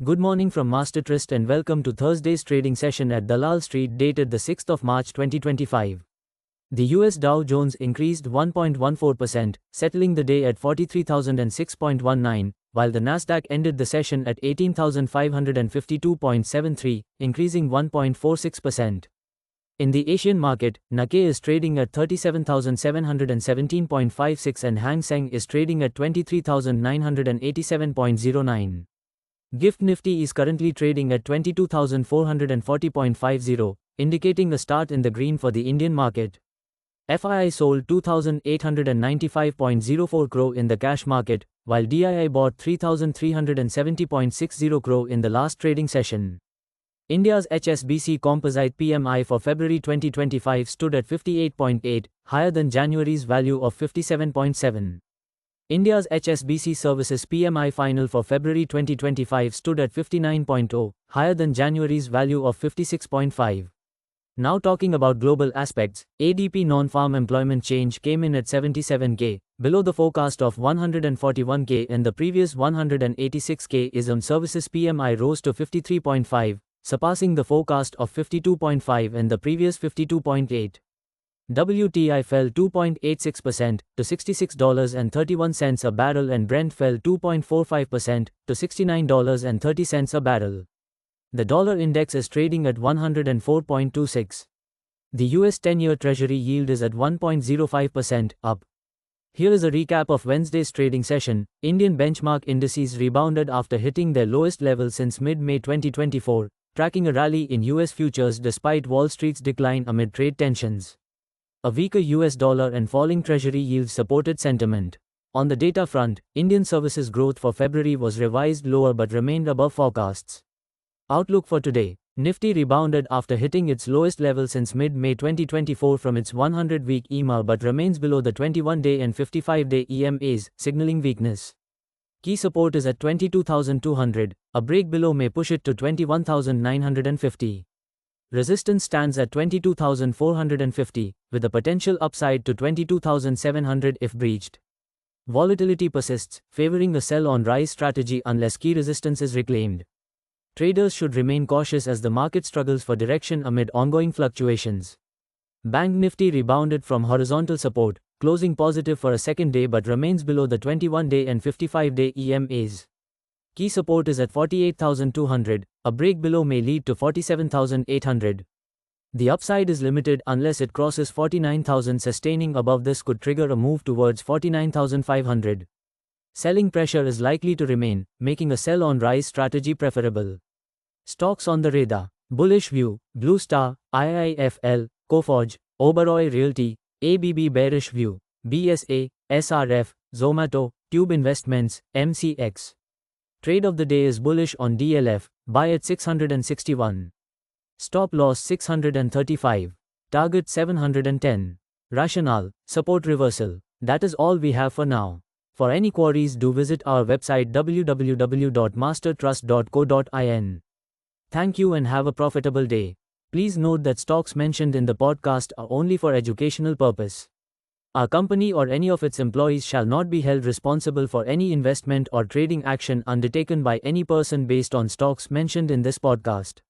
Good morning from Master Trust and welcome to Thursday's trading session at Dalal Street dated the 6th of March 2025. The US Dow Jones increased 1.14%, settling the day at 43,006.19, while the Nasdaq ended the session at 18,552.73, increasing 1.46%. In the Asian market, Nikkei is trading at 37,717.56 and Hang Seng is trading at 23,987.09. Gift Nifty is currently trading at 22,440.50, indicating a start in the green for the Indian market. FII sold 2,895.04 crore in the cash market, while DII bought 3,370.60 crore in the last trading session. India's HSBC Composite PMI for February 2025 stood at 58.8, higher than January's value of 57.7. India's HSBC Services PMI final for February 2025 stood at 59.0, higher than January's value of 56.5. Now talking about global aspects, ADP non-farm employment change came in at 77K, below the forecast of 141K and the previous 186K. On services PMI rose to 53.5, surpassing the forecast of 52.5 and the previous 52.8. WTI fell 2.86% to $66.31 a barrel and Brent fell 2.45% to $69.30 a barrel. The dollar index is trading at 104.26. The US 10-year Treasury yield is at 1.05%, up. Here is a recap of Wednesday's trading session. Indian benchmark indices rebounded after hitting their lowest level since mid-May 2024, tracking a rally in US futures despite Wall Street's decline amid trade tensions. A weaker US dollar and falling Treasury yields supported sentiment. On the data front, Indian services growth for February was revised lower but remained above forecasts. Outlook for today. Nifty rebounded after hitting its lowest level since mid-May 2024 from its 100-week EMA but remains below the 21-day and 55-day EMAs, signaling weakness. Key support is at 22,200, a break below may push it to 21,950. Resistance stands at 22,450, with a potential upside to 22,700 if breached. Volatility persists, favoring a sell-on-rise strategy unless key resistance is reclaimed. Traders should remain cautious as the market struggles for direction amid ongoing fluctuations. Bank Nifty rebounded from horizontal support, closing positive for a second day but remains below the 21-day and 55-day EMAs. Key support is at 48,200, a break below may lead to 47,800. The upside is limited unless it crosses 49,000. Sustaining above this could trigger a move towards 49,500. Selling pressure is likely to remain, making a sell-on-rise strategy preferable. Stocks on the radar. Bullish view, Blue Star, IIFL, Coforge, Oberoi Realty, ABB. Bearish view, BSA, SRF, Zomato, Tube Investments, MCX. Trade of the day is bullish on DLF, buy at 661. Stop loss 635. Target 710. Rationale, support reversal. That is all we have for now. For any queries, do visit our website www.mastertrust.co.in. Thank you and have a profitable day. Please note that stocks mentioned in the podcast are only for educational purpose. Our company or any of its employees shall not be held responsible for any investment or trading action undertaken by any person based on stocks mentioned in this podcast.